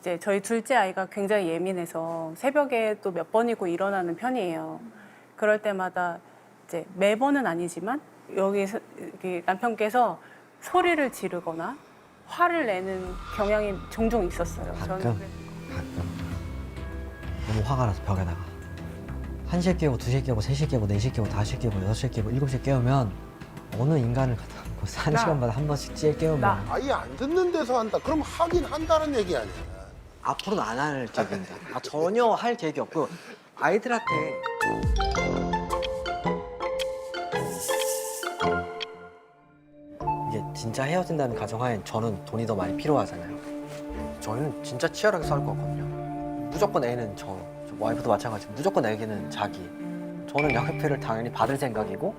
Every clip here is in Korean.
이제 저희 둘째 아이가 굉장히 예민해서 새벽에 또 몇 번이고 일어나는 편이에요. 그럴 때마다 이제 매번은 아니지만 여기 남편께서 소리를 지르거나 화를 내는 경향이 종종 있었어요. 가끔 너무 화가 나서 벽에다가 1시에 깨고 2시에 깨고 3시에 깨고 4시에 깨고 5시에 깨고 6시에 깨고 7시에 깨우면 어느 인간을 갖다 놓고 1시간마다 한 번씩 깨우면 나. 아예 안 듣는 데서 한다. 그럼 하긴 한다는 얘기 아니야. 앞으로는 안 할 계획입니다. 전혀 할 계획이 없고 아이들한테 이게 진짜 헤어진다는 가정하엔 저는 돈이 더 많이 필요하잖아요. 저희는 진짜 치열하게 싸울 거거든요. 무조건 애는 저 와이프도 마찬가지고 무조건 애기는 자기. 저는 양육비를 당연히 받을 생각이고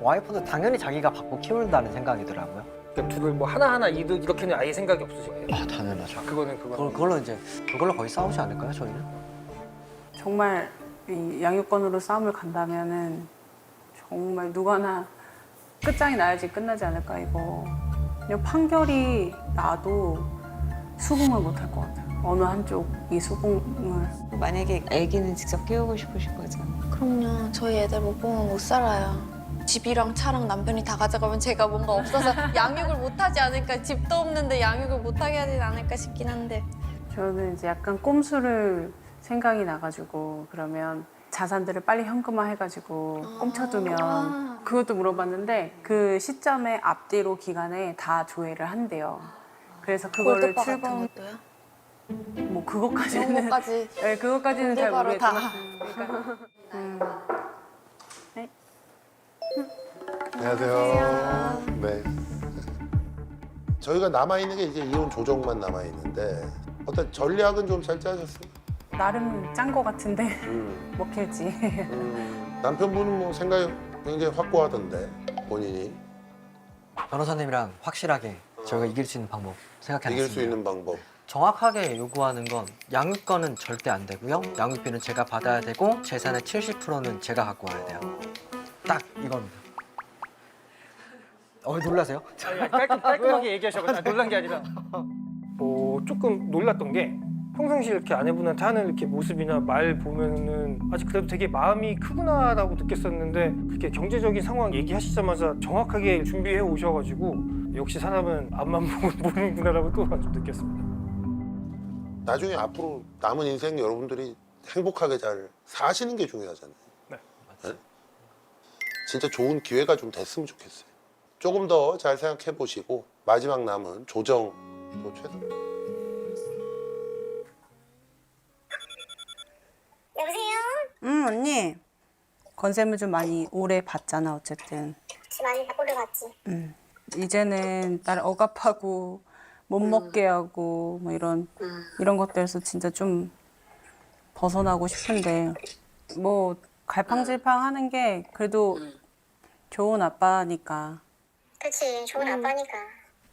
와이프도 당연히 자기가 받고 키운다는 생각이더라고요. 그러니까 둘을 뭐 하나하나 이렇게는 아예 생각이 없으신 거예요? 아 당연하죠. 그거는 그걸로 거의 싸우지 않을까요, 저희는? 정말 이 양육권으로 싸움을 간다면은 정말 누가나 끝장이 나야지 끝나지 않을까 이거. 그냥 판결이 나도 수긍을 못할 것 같아요. 어느 한쪽이 수긍을. 만약에 아기는 직접 키우고 싶으신 거죠? 그럼요. 저희 애들 못 보면 못 살아요. 집이랑 차랑 남편이 다 가져가면 제가 뭔가 없어서 양육을 못하지 않을까. 집도 없는데 양육을 못하게 하진 않을까 싶긴 한데. 저는 이제 약간 꼼수를 생각이 나가지고 그러면 자산들을 빨리 현금화 해가지고 꽁쳐두면 그것도 물어봤는데 그 시점에 앞뒤로 기간에 다 조회를 한대요. 그래서 그거를 골드바 같은 출범 것도요? 뭐 그런 그것까지는 것까지 네, 그것까지는 잘 골드바로 다. 모르겠지만 네. 안녕하세요. 네. 저희가 남아 있는 게 이제 이혼 조정만 남아 있는데 어떤 전략은 좀 잘 짜셨어요? 나름 짠 거 같은데 먹힐지. 남편분은 뭐 생각이 굉장히 확고하던데 본인이 변호사님이랑 확실하게 저희가 이길 수 있는 방법 생각해놨습니다. 이길 수 있는 방법. 정확하게 요구하는 건 양육권은 절대 안 되고요. 양육비는 제가 받아야 되고 재산의 70%는 제가 갖고 와야 돼요. 딱 이겁니다. 놀라세요? 깔끔하게 얘기하셔가지고 놀란 게 아니라 조금 놀랐던 게 평상시 이렇게 아내분한테 하는 이렇게 모습이나 말 보면은 아직 그래도 되게 마음이 크구나라고 느꼈었는데 그렇게 경제적인 상황 얘기하시자마자 정확하게 준비해 오셔가지고 역시 사람은 앞만 보고 모르는구나라고 또 좀 느꼈습니다. 나중에 앞으로 남은 인생 여러분들이 행복하게 잘 사시는 게 중요하잖아요. 네. 네? 진짜 좋은 기회가 좀 됐으면 좋겠어요. 조금 더 잘 생각해 보시고 마지막 남은 조정 또 최선. 여보세요? 언니. 건샘을 좀 많이 오래 봤잖아 어쨌든. 혹시 많이 오래 봤지? 이제는 날 억압하고 못 먹게 하고 뭐 이런 것들에서 진짜 좀 벗어나고 싶은데 뭐 갈팡질팡하는 게 그래도 좋은 아빠니까. 그치, 좋은 아빠니까.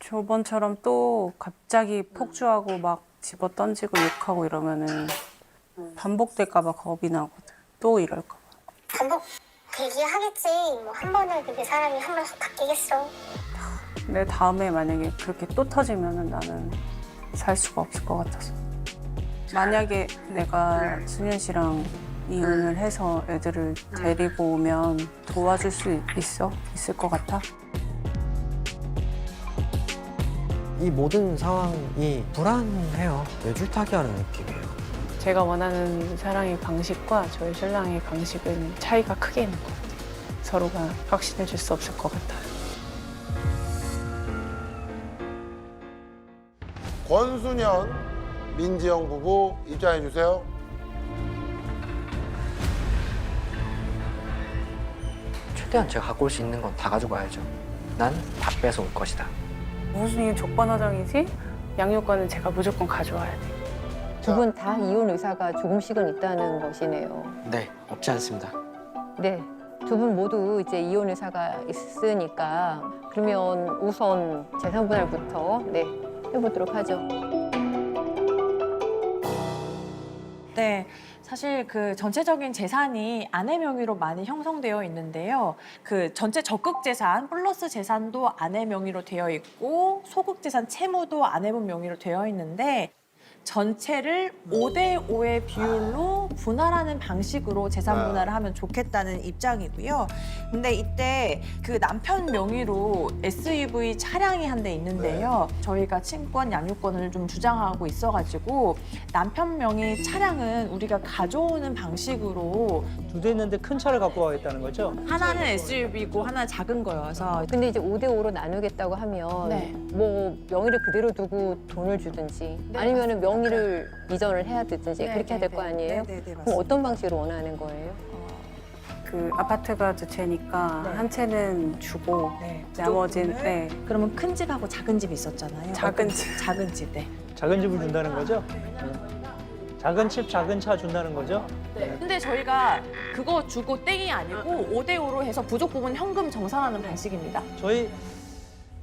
저번처럼 또 갑자기 폭주하고 막 집어 던지고 욕하고 이러면은 반복될까 봐 겁이 나거든. 또 이럴까 봐. 반복 되기하겠지. 뭐 한 번은 그게 사람이 한 번 바뀌겠어. 내 다음에 만약에 그렇게 또 터지면은 나는 살 수가 없을 것 같아서. 만약에 내가 순현 씨랑 이혼을 해서 애들을 데리고 오면 도와줄 수 있을 것 같아? 이 모든 상황이 불안해요. 뇌줄타기하는 느낌이에요. 제가 원하는 사랑의 방식과 저희 신랑의 방식은 차이가 크게 있는 것 같아요. 서로가 확신해 줄 수 없을 것 같아요. 권순현, 민지영 부부 입장해 주세요. 최대한 제가 갖고 올 수 있는 건 다 가지고 와야죠. 난 다 뺏어올 것이다. 무슨 이게 족반화장이지? 양육권은 제가 무조건 가져와야 돼. 두 분 다 이혼 의사가 조금씩은 있다는 것이네요. 네, 없지 않습니다. 네, 두 분 모두 이제 이혼 의사가 있으니까 그러면 우선 재산 분할부터 해보도록 하죠. 네, 사실 그 전체적인 재산이 아내 명의로 많이 형성되어 있는데요. 그 전체 적극 재산 플러스 재산도 아내 명의로 되어 있고 소극 재산 채무도 아내분 명의로 되어 있는데 전체를 5대5의 비율로 분할하는 방식으로 재산 네. 분할을 하면 좋겠다는 입장이고요. 근데 이때 그 남편 명의로 SUV 차량이 한 대 있는데요. 저희가 친권 양육권을 좀 주장하고 있어가지고 남편 명의 차량은 우리가 가져오는 방식으로 두 대 있는데 큰 차를 갖고 가겠다는 거죠? 하나는 SUV고 하나는 작은 거여서 근데 이제 5대5로 나누겠다고 하면 네. 뭐 명의를 그대로 두고 돈을 주든지 아니면은 명의를 이전을 해야 되든지 네, 그렇게 해야 될 거 아니에요? 네, 그럼 맞습니다. 어떤 방식으로 원하는 거예요? 그 아파트가 두 채니까 네. 한 채는 주고 네. 나머지는 네. 그러면 큰 집하고 작은 집이 있었잖아요. 작은 집. 작은 집, 네. 작은 집을 준다는 거죠? 작은 집, 작은 차 준다는 거죠? 근데 저희가 그거 주고 땡이 아니고 5대5로 해서 부족 부분 현금 정산하는 방식입니다. 저희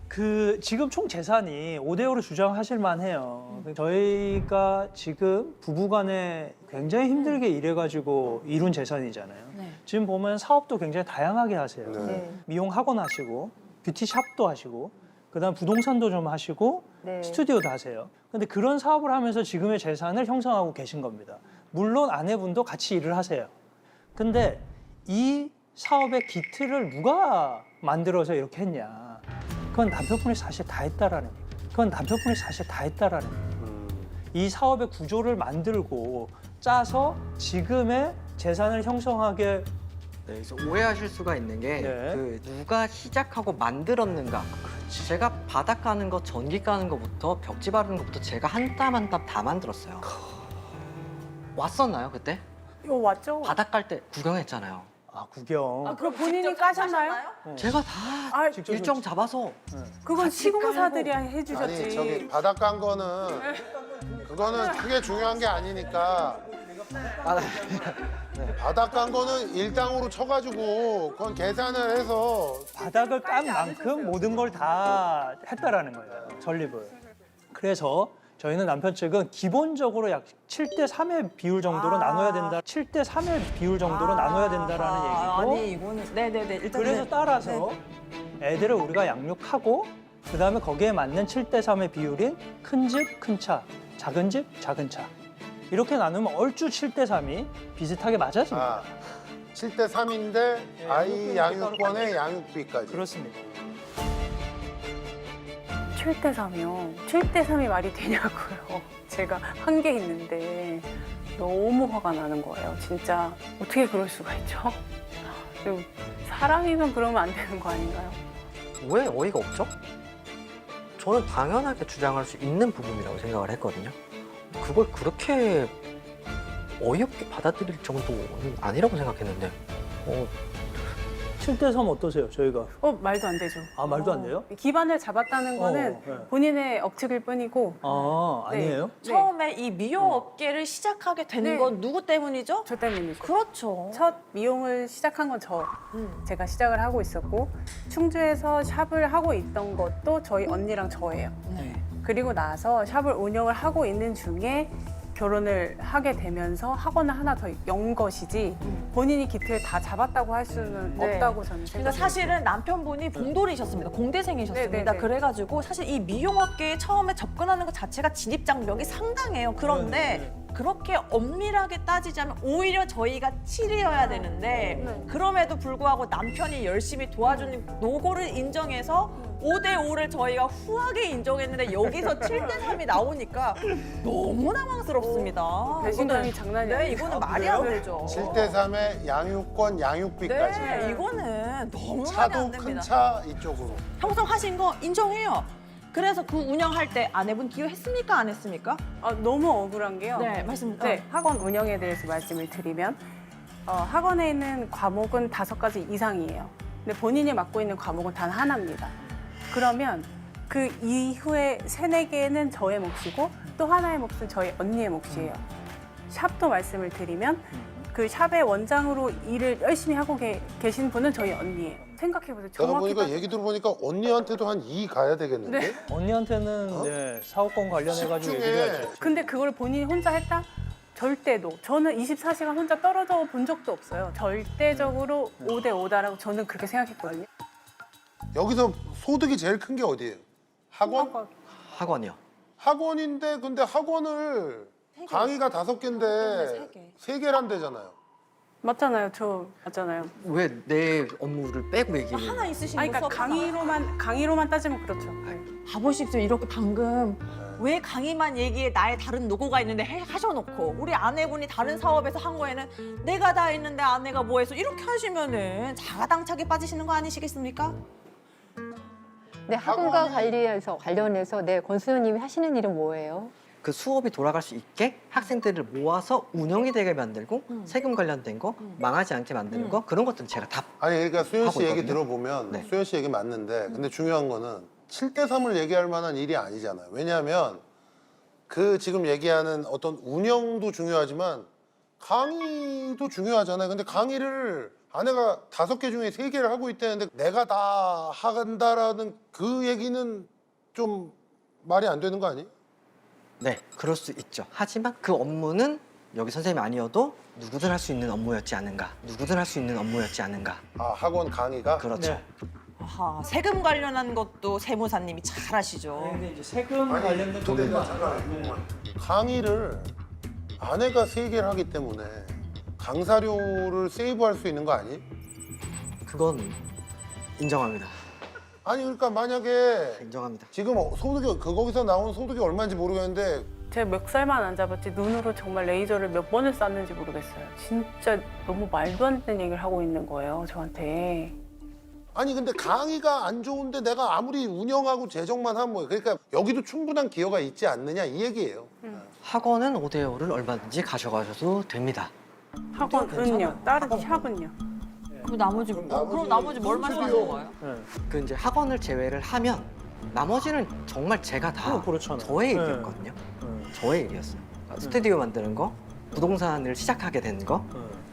그 지금 총 재산이 5대5로 주장하실 만해요. 저희가 지금 부부간에 굉장히 힘들게 일해가지고 이룬 재산이잖아요. 네. 지금 보면 사업도 굉장히 다양하게 하세요. 네. 미용 학원 하시고 뷰티샵도 하시고 그다음 부동산도 좀 하시고 네. 스튜디오도 하세요. 근데 그런 사업을 하면서 지금의 재산을 형성하고 계신 겁니다. 물론 아내분도 같이 일을 하세요. 근데 이 사업의 기틀을 누가 만들어서 이렇게 했냐? 그건 남편분이 사실 다 했다라는 얘기예요. 그건 남편분이 사실 다 했다라는 얘기예요. 이 사업의 구조를 만들고 짜서 지금의 재산을 형성하게 네, 그래서 오해하실 수가 있는 게 네. 그 누가 시작하고 만들었는가. 제가 바닥 까는 거, 전기 까는 거부터 벽지 바르는 것부터 제가 한 땀 한 땀 다 만들었어요. 왔었나요 그때? 이거 왔죠? 바닥 깔 때 구경했잖아요. 아 구경. 그럼 본인이 까셨나요? 제가 다 아, 직접 일정 잡아서 그건 같이 시공사들이 아니 해주셨지. 저기 바닥 깐 거는 그거는 크게 중요한 게 아니니까 바닥 깐 거는 일당으로 쳐가지고 그건 계산을 해서 바닥을 깐 만큼 모든 걸 다 했다라는 거예요. 전립을. 그래서 저희는 남편 측은 기본적으로 약 7대 3의 비율 정도로 나눠야 된다. 7대 3의 비율 정도로 나눠야 된다라는 얘기고. 아니 이거는 네네네 일단 그래서 따라서 애들을 우리가 양육하고 그다음에 거기에 맞는 7대 3의 비율인 큰 집, 큰 차, 작은 집, 작은 차. 이렇게 나누면 얼추 7대 3이 비슷하게 맞아집니다. 아 7대 3인데 아이 양육권에 양육비까지. 그렇습니다. 7대 3이요. 7대 3이 말이 되냐고요. 제가 한 개 있는데 너무 화가 나는 거예요. 진짜 어떻게 그럴 수가 있죠? 그리고 사람이면 그러면 안 되는 거 아닌가요? 왜 어이가 없죠? 저는 당연하게 주장할 수 있는 부분이라고 생각을 했거든요. 그걸 그렇게 어이없게 받아들일 정도는 아니라고 생각했는데 7대 3 어떠세요? 저희가. 말도 안 되죠. 아, 말도 안 돼요? 기반을 잡았다는 거는 네. 본인의 억측일 뿐이고 아니에요? 네. 처음에 이 미용 업계를 시작하게 된 네. 건 누구 때문이죠? 저 때문이죠. 그렇죠. 첫 미용을 시작한 건 제가 시작을 하고 있었고 충주에서 샵을 하고 있던 것도 저희 언니랑 저예요. 네. 그리고 나서 샵을 운영을 하고 있는 중에 결혼을 하게 되면서 학원을 하나 더 연 것이지 본인이 기틀을 다 잡았다고 할 수는 네. 없다고 저는 그러니까 생각해요. 사실은 남편분이 봉돌이셨습니다. 공대생이셨습니다. 네, 네, 네. 그래가지고 사실 이 미용업계에 처음에 접근하는 것 자체가 진입 장벽이 상당해요. 그런데 그렇게 엄밀하게 따지자면 오히려 저희가 7이어야 되는데 그럼에도 불구하고 남편이 열심히 도와주는 노고를 인정해서 5대5를 저희가 후하게 인정했는데 여기서 7대3이 나오니까 너무 당황스럽습니다. 배신감이 장난이 네, 아니에요. 이거는 말이 안 되죠. 7대 3의 양육권 양육비까지. 네, 이거는 너무 말이 차도 안 큰 됩니다. 차 이쪽으로. 형성하신 거 인정해요. 그래서 그 운영할 때 아내분 기여했습니까? 안 했습니까? 너무 억울한 게요. 네, 말씀. 네, 학원 운영에 대해서 말씀을 드리면 학원에 있는 과목은 5가지 이상이에요. 근데 본인이 맡고 있는 과목은 단 하나입니다. 그러면 그 이후에 3, 4개는 저의 몫이고 또 하나의 몫은 저희 언니의 몫이에요. 샵도 말씀을 드리면 그 샵의 원장으로 일을 열심히 하고 계신 분은 저희 언니예요. 생각해보세요. 내가 정확히 보니까 얘기 들어보니까 언니한테도 한 2 가야 되겠는데? 네. 언니한테는 네, 사업권 관련해가지고 집중해. 얘기를 하죠. 근데 그걸 본인이 혼자 했다? 절대도. 저는 24시간 혼자 떨어져 본 적도 없어요. 절대적으로 5대5다라고 저는 그렇게 생각했거든요. 여기서 소득이 제일 큰 게 어디예요? 학원? 학원이요. 학원인데 근데 학원을 강의가 5개인데 3개란대잖아요. 맞잖아요. 저 맞잖아요. 왜 내 업무를 빼고 얘기해? 하나 있으신 아니, 거 그러니까 수업 강의로만 따지면 그렇죠. 바보십시오. 이렇게 방금 왜 강의만 얘기해 나의 다른 노고가 있는데 하셔놓고 우리 아내분이 다른 사업에서 한 거에는 내가 다 했는데 아내가 뭐 해서 이렇게 하시면은 자가당착에 빠지시는 거 아니시겠습니까? 네, 학원과 관련해서 네, 권수현님이 하시는 일은 뭐예요? 그 수업이 돌아갈 수 있게 학생들을 모아서 운영이 되게 만들고 세금 관련된 거 망하지 않게 만드는 거 그런 것들은 제가 다 아니 그러니까 수현 씨 하고 얘기 있거든요. 들어보면 네. 수현 씨 얘기 맞는데 근데 중요한 거는 7대3을 얘기할 만한 일이 아니잖아요. 왜냐하면 그 지금 얘기하는 어떤 운영도 중요하지만 강의도 중요하잖아요. 근데 강의를 아내가 5개 중에 3개를 하고 있다는데 내가 다 한다라는 그 얘기는 좀 말이 안 되는 거 아니에요? 네, 그럴 수 있죠. 하지만 그 업무는 여기 선생님이 아니어도 누구든 할 수 있는 업무였지 않은가. 누구든 할 수 있는 업무였지 않은가. 아 학원 강의가? 그렇죠. 네. 아하, 세금 관련한 것도 세무사님이 잘 하시죠. 근데 이제 세금 관련된 근데 것들만 잠깐만. 강의를 아내가 3개를 하기 때문에 강사료를 세이브할 수 있는 거 아니? 그건 인정합니다. 아니 그러니까 만약에 인정합니다. 지금 소득이 거기서 나온 소득이 얼마인지 모르겠는데 제가 멱살만 안 잡았지 눈으로 정말 레이저를 몇 번을 쐈는지 모르겠어요. 진짜 너무 말도 안 되는 얘기를 하고 있는 거예요, 저한테. 아니 근데 강의가 안 좋은데 내가 아무리 운영하고 재정만 하면 뭐예요? 그러니까 여기도 충분한 기여가 있지 않느냐 이 얘기예요. 학원은 5대5를 얼마든지 가져가셔도 됩니다. 학원은요, 다른 샵은요. 그럼 나머지 뭘 말씀하시는 거예요? 그 이제 학원을 제외를 하면 나머지는 정말 제가 다 그렇잖아요. 저의 네. 일이었거든요. 저의 일이었어요. 그러니까 스튜디오 만드는 거, 부동산을 시작하게 된 거,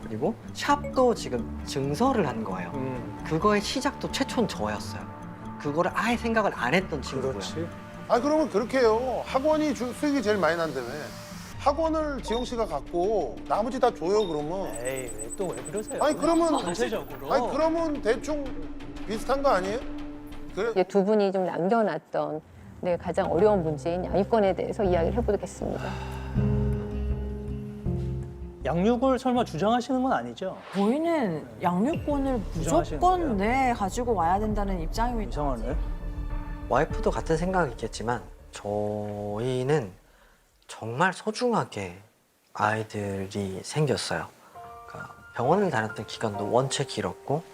그리고 샵도 지금 증설을 한 거예요. 그거의 시작도 최초는 저였어요. 그거를 아예 생각을 안 했던 친구고요. 그렇지. 아 그러면 그렇게 해요. 학원이 수익이 제일 많이 난다며. 학원을 지영 씨가 갖고 나머지 다 줘요 그러면. 에이, 또 왜 그러세요? 아니 그러면 전체적으로. 아니 그러면 대충 비슷한 거 아니에요? 그래? 이제 두 분이 좀 남겨놨던 네, 가장 어려운 문제인 양육권에 대해서 이야기를 해보겠습니다. 양육을 설마 주장하시는 건 아니죠? 저희는 양육권을 주장하시는 무조건 거예요? 네 가지고 와야 된다는 입장입니다. 이상하네. 와이프도 같은 생각이겠지만 저희는 정말 소중하게 아이들이 생겼어요. 그러니까 병원을 다녔던 기간도 원체 길었고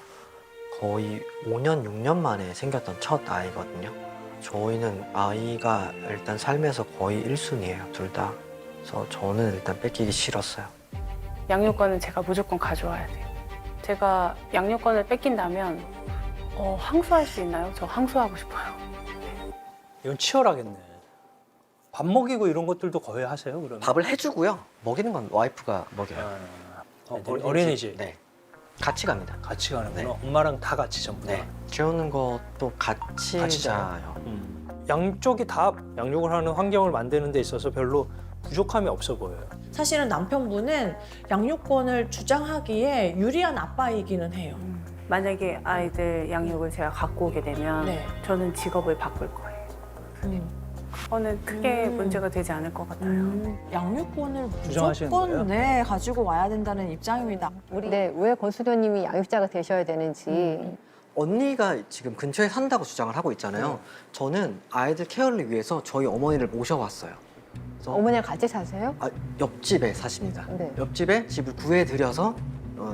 거의 5년, 6년 만에 생겼던 첫 아이거든요. 저희는 아이가 일단 삶에서 거의 1순위예요, 둘 다. 그래서 저는 일단 뺏기기 싫었어요. 양육권은 제가 무조건 가져와야 돼요. 제가 양육권을 뺏긴다면 항소할 수 있나요? 저 항소하고 싶어요. 이건 치열하겠네. 밥 먹이고 이런 것들도 거의 하세요, 그러면? 밥을 해주고요. 먹이는 건 와이프가 먹여요. 어린이집. 네. 같이 갑니다. 같이 가는구나. 네. 엄마랑 다 같이 전부. 네. 재우는 것도 같이 같이 자요. 양쪽이 다 양육을 하는 환경을 만드는 데 있어서 별로 부족함이 없어 보여요. 사실은 남편분은 양육권을 주장하기에 유리한 아빠이기는 해요. 만약에 아이들 양육을 제가 갖고 오게 되면 네. 저는 직업을 바꿀 거예요. 그거는 크게 문제가 되지 않을 것 같아요. 양육권을 주장하시는 거예요? 무조건 네 가지고 와야 된다는 입장입니다. 네, 왜 권수련님이 양육자가 되셔야 되는지 언니가 지금 근처에 산다고 주장을 하고 있잖아요. 저는 아이들 케어를 위해서 저희 어머니를 모셔왔어요. 그래서 어머니랑 같이 사세요? 옆집에 사십니다. 네. 옆집에 집을 구해드려서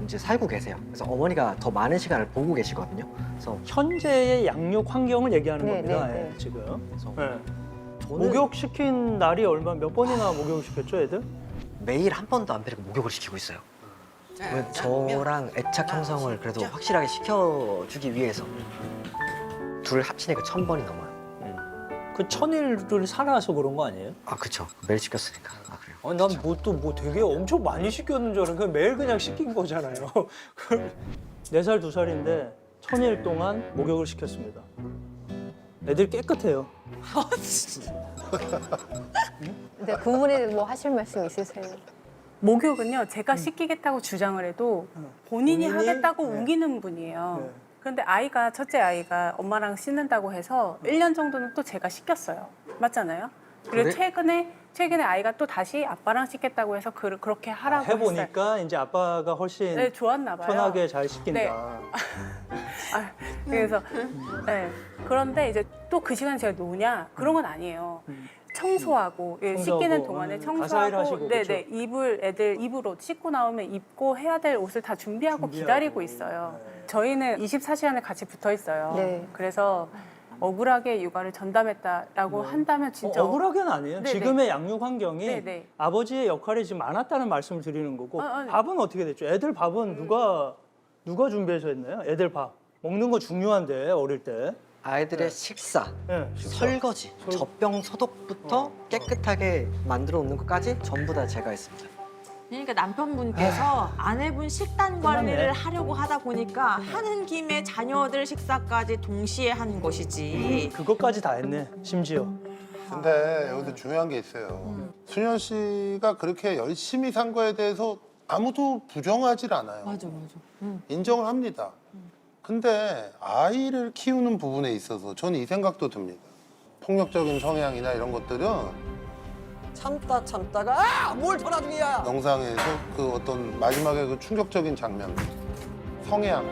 이제 살고 계세요. 그래서 어머니가 더 많은 시간을 보고 계시거든요. 그래서 현재의 양육 환경을 얘기하는 네, 겁니다. 네, 네. 예, 지금. 그래서 네. 저는 목욕시킨 날이 몇 번이나 목욕시켰죠, 애들? 매일 한 번도 안 빼고 목욕을 시키고 있어요. 저랑 애착 형성을 그래도 확실하게 시켜주기 위해서 둘 합치니까 1000번이 넘어요. 그 천일을 살아서 그런 거 아니에요? 아 그쵸. 매일 시켰으니까. 아 그래요. 아니, 난 뭐 되게 엄청 많이 시켰는 줄 알았는데 매일 그냥 시킨 거잖아요. 4살, 2살인데 천일 동안 목욕을 시켰습니다. 애들 깨끗해요. 근데 그 부분에 뭐 하실 말씀 있으세요? 목욕은요, 제가 씻기겠다고 주장을 해도 본인이 본인이? 하겠다고 네. 우기는 분이에요. 네. 그런데 첫째 아이가 엄마랑 씻는다고 해서 1년 정도는 또 제가 씻겼어요. 맞잖아요? 그리고 그래? 최근에 아이가 또 다시 아빠랑 씻겠다고 해서 그렇게 하라고 했어요. 해보니까 이제 아빠가 훨씬 네, 좋았나 봐요. 편하게 잘 시킨다. 네. 그래서 네. 그런데 이제 또 그 시간에 제가 노냐 그런 건 아니에요. 청소하고, 예, 청소하고, 씻기는 동안에 가사일 하시고, 청소하고, 그쵸? 네네 애들 입으로 씻고 나오면 입고 해야 될 옷을 다 준비하고 기다리고 있어요. 저희는 24시간을 같이 붙어 있어요. 네. 그래서 억울하게 육아를 전담했다라고 한다면 진짜 억울하게는 아니에요. 네네. 지금의 양육 환경이 네네. 아버지의 역할이 지금 많았다는 말씀을 드리는 거고 아니. 밥은 어떻게 됐죠? 애들 밥은 누가 준비해서 했나요? 애들 밥 먹는 거 중요한데 어릴 때. 아이들의 식사, 네. 설거지, 젖병 소독부터 깨끗하게 만들어 놓는 것까지 전부 다 제가 했습니다. 그러니까 남편분께서 아내분 식단 관리를 하려고 하다 보니까 하는 김에 자녀들 식사까지 동시에 한 것이지. 그것까지 다 했네. 심지어. 근데 여기서 중요한 게 있어요. 수현 씨가 그렇게 열심히 산 거에 대해서 아무도 부정하질 않아요. 맞아. 인정을 합니다. 근데 아이를 키우는 부분에 있어서 저는 이 생각도 듭니다. 폭력적인 성향이나 이런 것들은 참다가 뭘 더 나중이야. 영상에서 그 어떤 마지막에 그 충격적인 장면, 성향,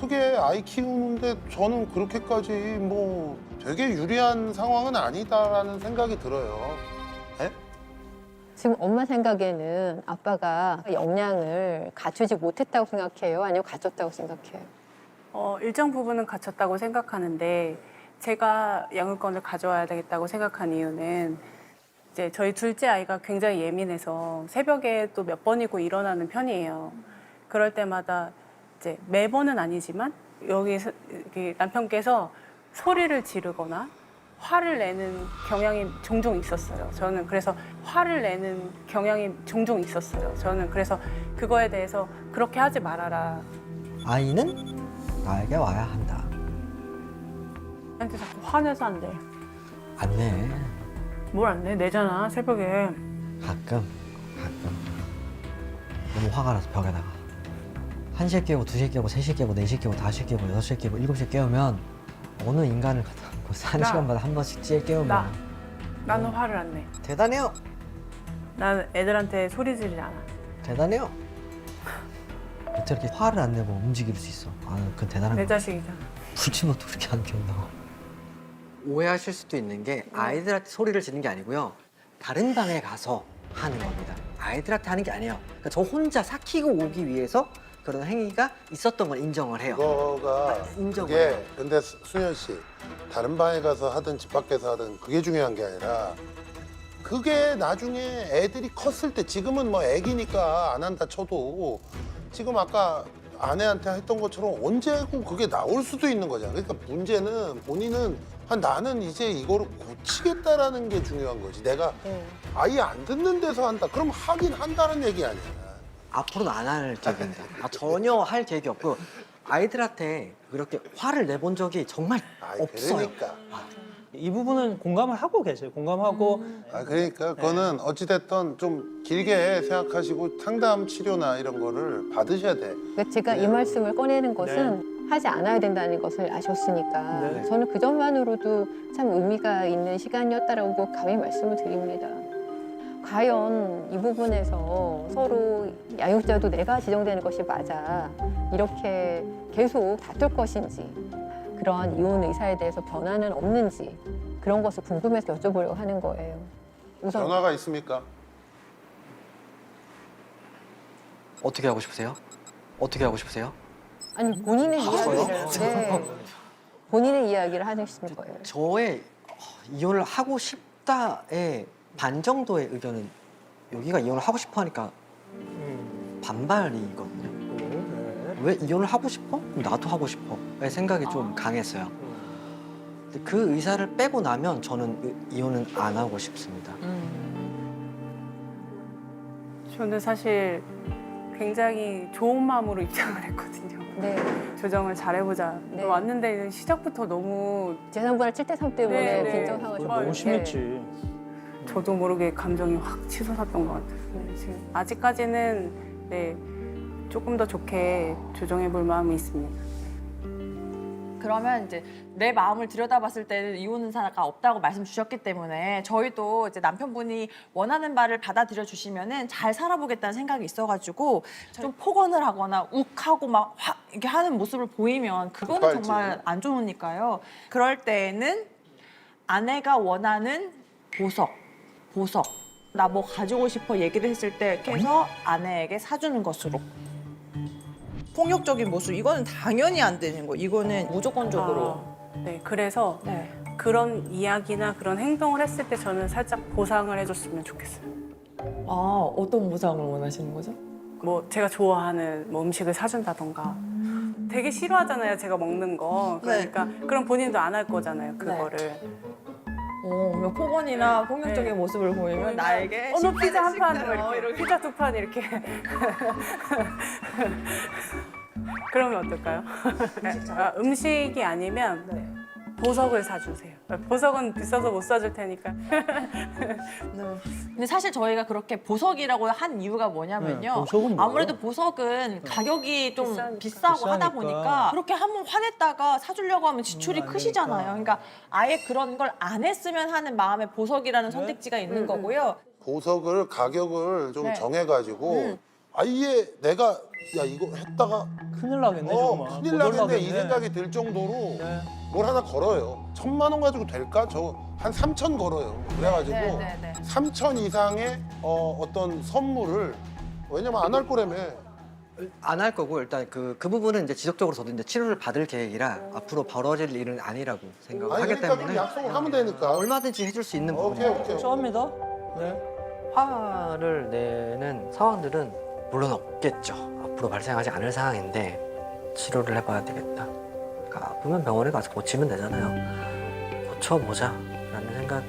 그게 아이 키우는데 저는 그렇게까지 뭐 되게 유리한 상황은 아니다라는 생각이 들어요. 예? 지금 엄마 생각에는 아빠가 역량을 갖추지 못했다고 생각해요? 아니면 갖췄다고 생각해요? 일정 부분은 갖췄다고 생각하는데 제가 양육권을 가져와야 되겠다고 생각한 이유는 이제 저희 둘째 아이가 굉장히 예민해서 새벽에 또 몇 번이고 일어나는 편이에요. 그럴 때마다 이제 매번은 아니지만 여기서 이렇게 남편께서 소리를 지르거나 화를 내는 경향이 종종 있었어요. 저는 그래서 화를 내는 경향이 종종 있었어요. 저는 그래서 그거에 대해서 그렇게 하지 말아라. 아이는 나에게 와야 한다. 나한테 자꾸 화내서 안 돼. 안 내. 뭘 안 내? 내잖아, 새벽에. 가끔. 너무 화가 나서 벽에다가 1시에 깨고 2시에 깨고 3시에 깨고 4시에 깨고 5시에 깨고 6시에 깨고 7시에 깨우면 어느 인간을 갖다 벌써 1시간마다 한 번씩 깨우면 나는 화를 안 내. 대단해요. 난 애들한테 소리 지르지 않아. 대단해요. 어떻게 이렇게 화를 안 내고 움직일 수 있어? 아, 그건 대단한 내 거야. 자식이잖아. 불침어도 그렇게 안 키운다고. 오해하실 수도 있는 게 아이들한테 소리를 지르는 게 아니고요. 다른 방에 가서 하는 겁니다. 아이들한테 하는 게 아니에요. 그러니까 저 혼자 삭히고 오기 위해서 그런 행위가 있었던 걸 인정을 해요. 그거가 인정을 그게 해요. 근데 수현 씨 다른 방에 가서 하든 집 밖에서 하든 그게 중요한 게 아니라 그게 나중에 애들이 컸을 때 지금은 뭐 애기니까 안 한다 쳐도 지금 아까 아내한테 했던 것처럼 언제고 그게 나올 수도 있는 거잖아. 그러니까 문제는 본인은 나는 이제 이거를 고치겠다라는 게 중요한 거지. 내가 아예 안 듣는 데서 한다. 그럼 하긴 한다는 얘기 아니야. 앞으로는 안 할 계획입니다. 전혀 할 계획이 없고 아이들한테 그렇게 화를 내본 적이 정말 없어요. 그러니까. 이 부분은 공감을 하고 계세요. 공감하고 그러니까 그거는 어찌됐든 좀 길게 생각하시고 상담 치료나 이런 거를 받으셔야 돼. 그러니까 제가 이 말씀을 꺼내는 것은 하지 않아야 된다는 것을 아셨으니까 네. 저는 그 점만으로도 참 의미가 있는 시간이었다라고 감히 말씀을 드립니다. 과연 이 부분에서 서로 양육자도 내가 지정되는 것이 맞아 이렇게 계속 다툴 것인지 그러한 이혼 의사에 대해서 변화는 없는지 그런 것을 궁금해서 여쭤보려고 하는 거예요. 우선 변화가 있습니까? 어떻게 하고 싶으세요? 어떻게 하고 싶으세요? 아니 본인의 저요? 이야기를 본인의 이야기를 하실 거예요. 저의 이혼을 하고 싶다의 반 정도의 의견은 여기가 이혼을 하고 싶어 하니까 반발이거든요. 왜 이혼을 하고 싶어? 그럼 나도 하고 싶어의 생각이 좀 강했어요. 근데 그 의사를 빼고 나면 저는 이혼은 안 하고 싶습니다. 저는 사실 굉장히 좋은 마음으로 입장을 했거든요. 네. 조정을 잘해보자. 네. 왔는데 시작부터 너무 재산분할 7대3 때문에 네, 네. 빈정 상황을 좀 너무 심했지. 저도 모르게 감정이 확 치솟았던 것 같아요. 네, 지금 아직까지는 네, 조금 더 좋게 조정해볼 마음이 있습니다. 그러면 이제 내 마음을 들여다봤을 때는 이혼 의사가 없다고 말씀 주셨기 때문에 저희도 이제 남편분이 원하는 바를 받아들여 주시면은 잘 살아보겠다는 생각이 있어가지고 좀 폭언을 하거나 욱하고 막 이렇게 하는 모습을 보이면 그거는 급발진. 정말 안 좋으니까요. 그럴 때에는 아내가 원하는 보석. 나 뭐 가지고 싶어 얘기를 했을 때 이렇게 해서 아내에게 사주는 것으로. 폭력적인 모습 이거는 당연히 안 되는 거. 이거는 무조건적으로. 네, 그래서 네. 그런 이야기나 그런 행동을 했을 때 저는 살짝 보상을 해줬으면 좋겠어요. 아, 어떤 보상을 원하시는 거죠? 뭐 제가 좋아하는 뭐 음식을 사준다던가. 되게 싫어하잖아요, 제가 먹는 거. 그러니까 그럼 본인도 안 할 거잖아요, 그거를. 그러면 폭언이나 폭력적인 네. 모습을 보이면 나에게 너 피자 한 판, 식단을 뭐 이렇게, 이렇게. 피자 두 판 이렇게. 그러면 어떨까요? 음식이 아니면 보석을 사주세요. 보석은 비싸서 못 사줄 테니까. 근데 사실 저희가 그렇게 보석이라고 한 이유가 뭐냐면요. 네, 보석은 뭐예요? 아무래도 보석은 가격이 좀 비싸니까. 비싸고 하다 비싸니까. 보니까 그렇게 한번 화냈다가 사주려고 하면 지출이 안 크시잖아요. 되니까. 그러니까 아예 그런 걸 안 했으면 하는 마음에 보석이라는 선택지가 있는 거고요. 보석을 가격을 좀 네. 정해가지고 아예 내가 야 이거 했다가 큰일 나겠네 정말. 큰일 못 나겠네 올라가겠네. 이 생각이 들 정도로 네. 뭘 하나 걸어요. 1,000만 원 가지고 될까? 저 한 3천 걸어요. 그래가지고 네. 3천 이상의 어떤 선물을 왜냐면 안 할 거라며. 안 할 거고 일단 그 부분은 이제 지속적으로 저도 이제 치료를 받을 계획이라 앞으로 벌어질 일은 아니라고 생각을 아니 하기 그러니까 때문에 그럼 약속을 하면 되니까. 얼마든지 해줄 수 있는 오케이 부분이에요. 오케이. 좋아합니다. 네. 화를 내는 상황들은 물론 없겠죠. 앞으로 발생하지 않을 상황인데 치료를 해봐야 되겠다. 그러니까 아프면 병원에 가서 고치면 되잖아요. 고쳐보자라는 생각을